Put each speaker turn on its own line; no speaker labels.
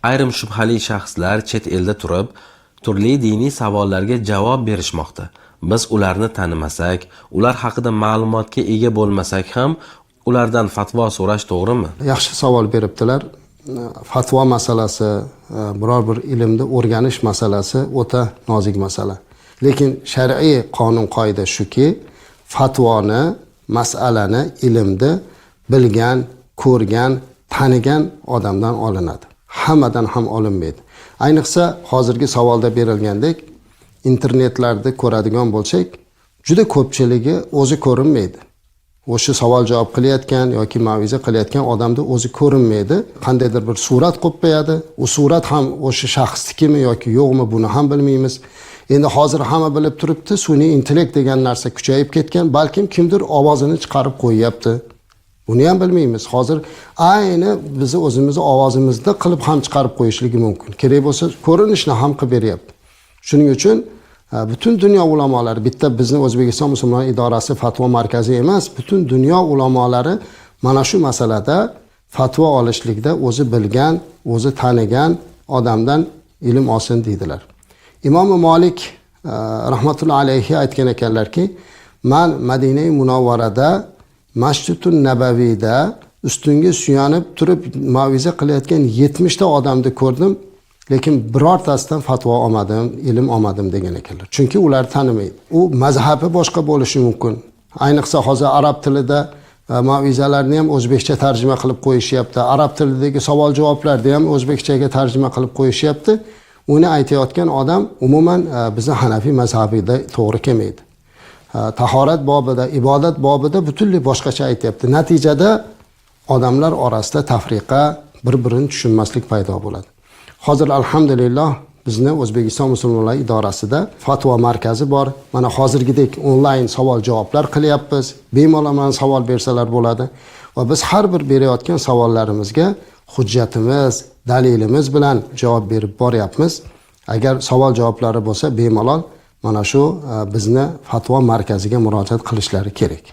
Ayrim shubhali shaxslar chet elda turib, turli diniy savollarga javob berishmoqda. Biz ularni tanimasak, ular haqida ma'lumotga ega bo'lmasak ham, ulardan fatvo so'rash to'g'rimi?
Yaxshi savol beribdilar. Fatvo masalasi, biror bir ilmni o'rganish masalasi o'ta nozik masala. Lekin shar'iy qonun qoida shuki, fatvoni, masalani ilmni bilgan, ko'rgan, tanigan odamdan olinadi. Hammadan ham olinmaydi. Ayniqsa hozirgi savolda berilgandek, internetlarda ko'radigan bo'lsak, juda ko'pchiligi o'zi ko'rinmaydi. O'sha savol javob qilayotgan yoki ma'viza qilayotgan odamda o'zi ko'rinmaydi. Qandaydir bir surat qo'yib qo'yadi. U surat ham o'sha shaxsnikimi yoki yo'qmi, buni ham bilmaymiz. Endi hozir hamma bilib turibdi, sun'iy intellekt degan narsa kuchayib ketgan, balkim kimdir ovozini chiqarib qo'yyapti. Buni ham bilmaymiz. Hozir ayni bizni o'zimizni ovozimizda qilib ham chiqarib qo'yishligi mumkin. Kerak bo'lsa, ko'rinishni ham qilib beryapti. Shuning uchun butun dunyo ulamolari, bitta bizni O'zbekiston musulmonlar idorasi fatvo markazi emas, butun dunyo ulamolari mana shu masalada fatvo olishlikda o'zi bilgan, o'zi tanigan odamdan ilm olsin deydilar. Imom Malik rahmatullohi alayhi aytgan ekanlarki, "Men Madina-i Munawvarada Masjidun Nabaviyda ustunga suyanib turib ma'viza qilayotgan 70 ta odamni ko'rdim, lekin birortasidan fatvo olmadim, ilm olmadim" degan ekanlar. Chunki ular tanimaydi. U mazhabi boshqa bo'lishi mumkin. Ayniqsa hozir arab tilida ma'vizalarni ham o'zbekcha tarjima qilib qo'yishyapti. Arab tilidagi savol-javoblarni ham o'zbekchaga tarjima qilib qo'yishyapti. Uni aytayotgan odam umuman bizning Hanafiy mazhabida to'g'ri kelmaydi. Tahorat bobida, ibodat bobida butunlay boshqacha aytayapti. Natijada odamlar orasida tafriqa, bir-birini tushunmaslik paydo bo'ladi. Hozir alhamdulillah bizni O'zbekiston musulmonlar idorasida fatvo markazi bor. Mana hozirgidek onlayn savol-javoblar qilyapmiz. Bemalol savol bersalar bo'ladi va biz har bir berayotgan savollarimizga hujjatimiz, dalilimiz bilan javob berib boryapmiz. Agar savol-javoblari bo'lsa bemalol mana shu bizni fatvo markaziga murojaat qilishlari kerak.